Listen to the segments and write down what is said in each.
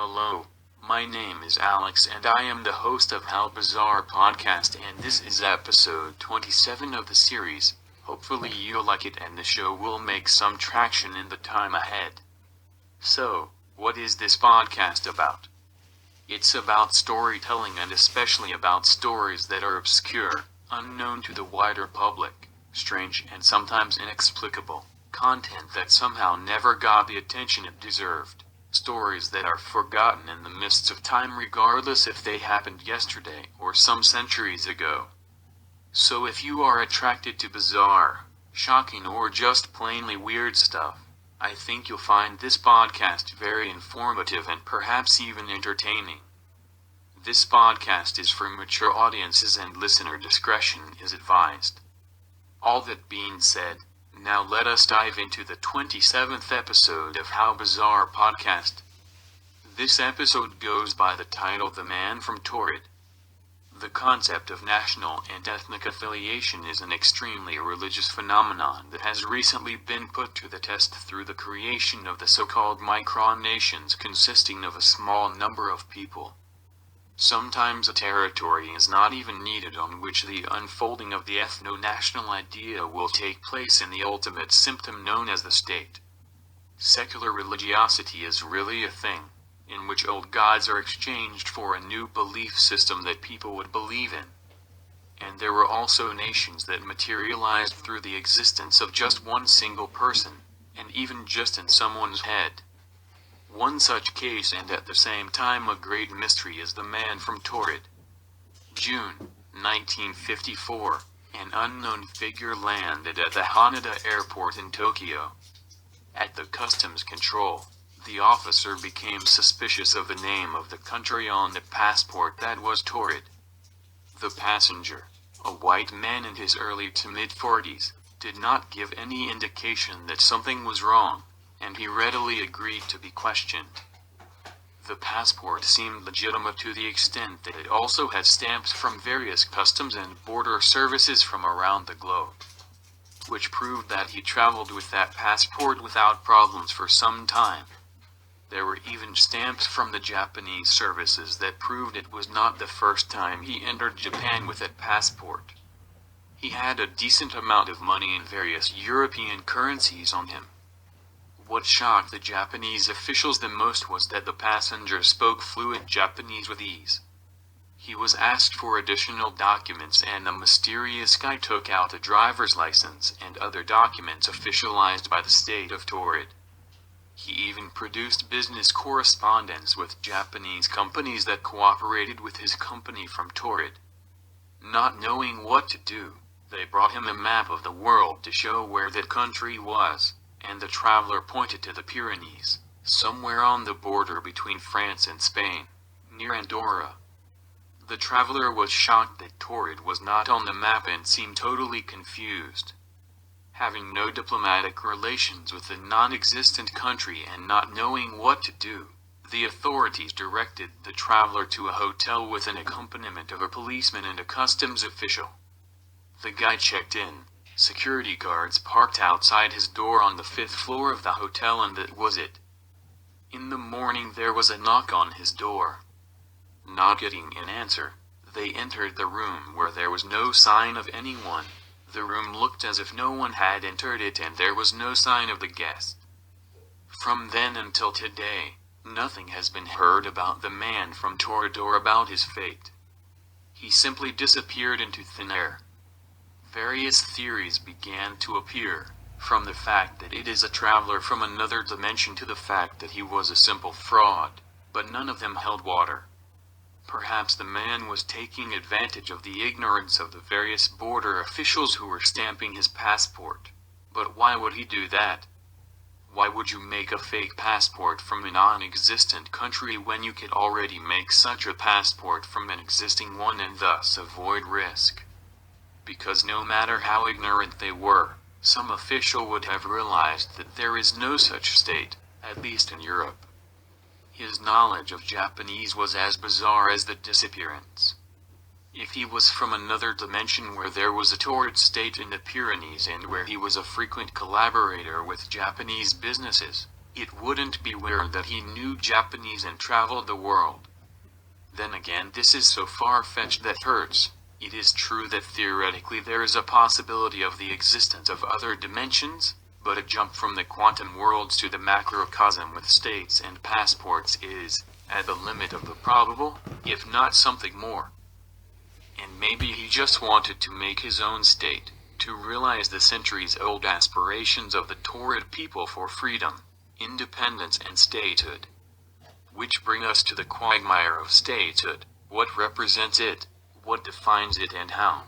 Hello, my name is Alex and I am the host of How Bizarre Podcast, and this is episode 27 of the series. Hopefully you'll like it and the show will make some traction in the time ahead. So, what is this podcast about? It's about storytelling, and especially about stories that are obscure, unknown to the wider public, strange and sometimes inexplicable, content that somehow never got the attention it deserved. Stories that are forgotten in the mists of time regardless if they happened yesterday or some centuries ago. So if you are attracted to bizarre, shocking or just plainly weird stuff, I think you'll find this podcast very informative and perhaps even entertaining. This podcast is for mature audiences and listener discretion is advised. All that being said, now let us dive into the 27th episode of How Bizarre Podcast. This episode goes by the title The Man from Taured. The concept of national and ethnic affiliation is an extremely religious phenomenon that has recently been put to the test through the creation of the so-called micronations consisting of a small number of people. Sometimes a territory is not even needed on which the unfolding of the ethno-national idea will take place in the ultimate symptom known as the state. Secular religiosity is really a thing, in which old gods are exchanged for a new belief system that people would believe in. And there were also nations that materialized through the existence of just one single person, and even just in someone's head. One such case, and at the same time a great mystery, is the Man from Taured. June 1954, an unknown figure landed at the Haneda airport in Tokyo. At the customs control, the officer became suspicious of the name of the country on the passport that was Taured. The passenger, a white man in his early to mid-40s, did not give any indication that something was wrong, and he readily agreed to be questioned. The passport seemed legitimate to the extent that it also had stamps from various customs and border services from around the globe, which proved that he traveled with that passport without problems for some time. There were even stamps from the Japanese services that proved it was not the first time he entered Japan with that passport. He had a decent amount of money in various European currencies on him. What shocked the Japanese officials the most was that the passenger spoke fluent Japanese with ease. He was asked for additional documents, and the mysterious guy took out a driver's license and other documents officialized by the state of Taured. He even produced business correspondence with Japanese companies that cooperated with his company from Taured. Not knowing what to do, they brought him a map of the world to show where that country was, and the traveler pointed to the Pyrenees, somewhere on the border between France and Spain, near Andorra. The traveler was shocked that Taured was not on the map and seemed totally confused. Having no diplomatic relations with the non-existent country and not knowing what to do, the authorities directed the traveler to a hotel with an accompaniment of a policeman and a customs official. The guy checked in. Security guards parked outside his door on the 5th floor of the hotel, and that was it. In the morning there was a knock on his door. Not getting an answer, they entered the room where there was no sign of anyone. The room looked as if no one had entered it, and there was no sign of the guest. From then until today, nothing has been heard about the Man from Taured or about his fate. He simply disappeared into thin air. Various theories began to appear, from the fact that it is a traveler from another dimension to the fact that he was a simple fraud, but none of them held water. Perhaps the man was taking advantage of the ignorance of the various border officials who were stamping his passport. But why would he do that? Why would you make a fake passport from a non-existent country when you could already make such a passport from an existing one and thus avoid risk? Because no matter how ignorant they were, some official would have realized that there is no such state, at least in Europe. His knowledge of Japanese was as bizarre as the disappearance. If he was from another dimension where there was a Taured state in the Pyrenees and where he was a frequent collaborator with Japanese businesses, It wouldn't be weird that he knew Japanese and traveled the world. Then again, this is so far-fetched that hurts. It is true that theoretically there is a possibility of the existence of other dimensions, but a jump from the quantum worlds to the macrocosm with states and passports is, at the limit of the probable, if not something more. And maybe he just wanted to make his own state, to realize the centuries-old aspirations of the Taured people for freedom, independence and statehood. Which bring us to the quagmire of statehood. What represents it? What defines it and how?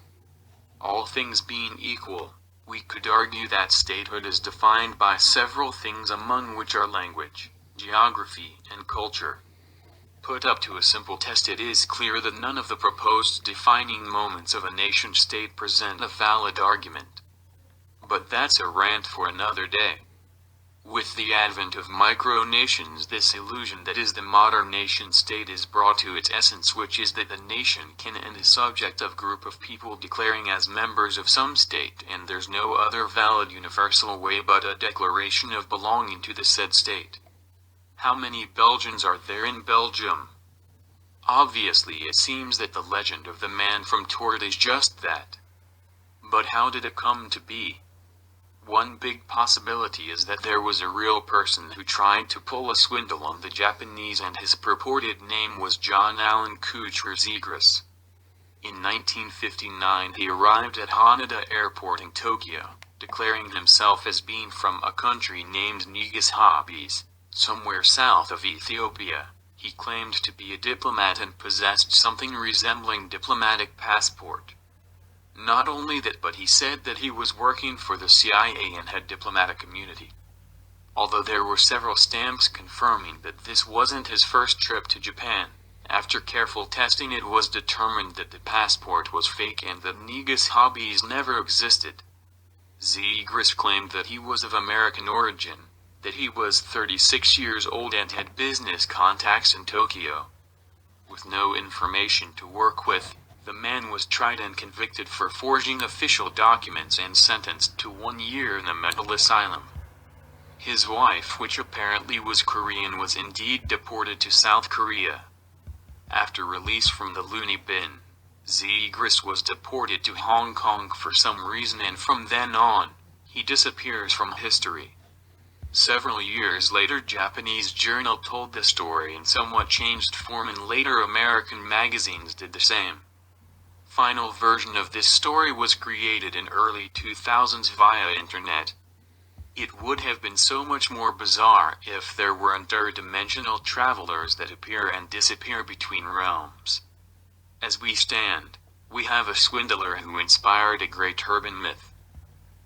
All things being equal, we could argue that statehood is defined by several things, among which are language, geography, and culture. Put up to a simple test, it is clear that none of the proposed defining moments of a nation-state present a valid argument. But that's a rant for another day. With the advent of micronations, this illusion that is the modern nation-state is brought to its essence, which is that the nation can and is subject of group of people declaring as members of some state, and there's no other valid universal way but a declaration of belonging to the said state. How many Belgians are there in Belgium? Obviously it seems that the legend of the man from Taured is just that. But how did it come to be? One big possibility is that there was a real person who tried to pull a swindle on the Japanese, and his purported name was John Allen Couture Zegras. In 1959 he arrived at Haneda Airport in Tokyo, declaring himself as being from a country named Negus, somewhere south of Ethiopia. He claimed to be a diplomat and possessed something resembling diplomatic passport. Not only that, but he said that he was working for the CIA and had diplomatic immunity. Although there were several stamps confirming that this wasn't his first trip to Japan, after careful testing it was determined that the passport was fake and that Negus hobbies never existed. Zegras claimed that he was of American origin, that he was 36 years old and had business contacts in Tokyo. With no information to work with, the man was tried and convicted for forging official documents and sentenced to 1 year in a mental asylum. His wife, which apparently was Korean, was indeed deported to South Korea. After release from the loony bin, Zegras was deported to Hong Kong for some reason, and from then on, he disappears from history. Several years later, Japanese journal told the story in somewhat changed form, and later American magazines did the same. Final version of this story was created in early 2000s via internet. It would have been so much more bizarre if there were interdimensional travelers that appear and disappear between realms. As we stand, we have a swindler who inspired a great urban myth.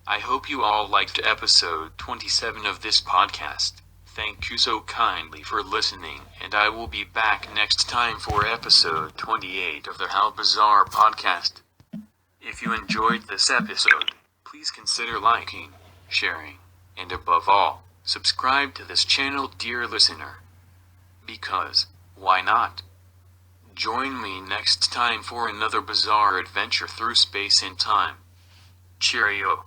I hope you all liked episode 27 of this podcast. Thank you so kindly for listening, and I will be back next time for episode 28 of the How Bizarre podcast. If you enjoyed this episode, please consider liking, sharing, and above all, subscribe to this channel, dear listener. Because, why not? Join me next time for another bizarre adventure through space and time. Cheerio.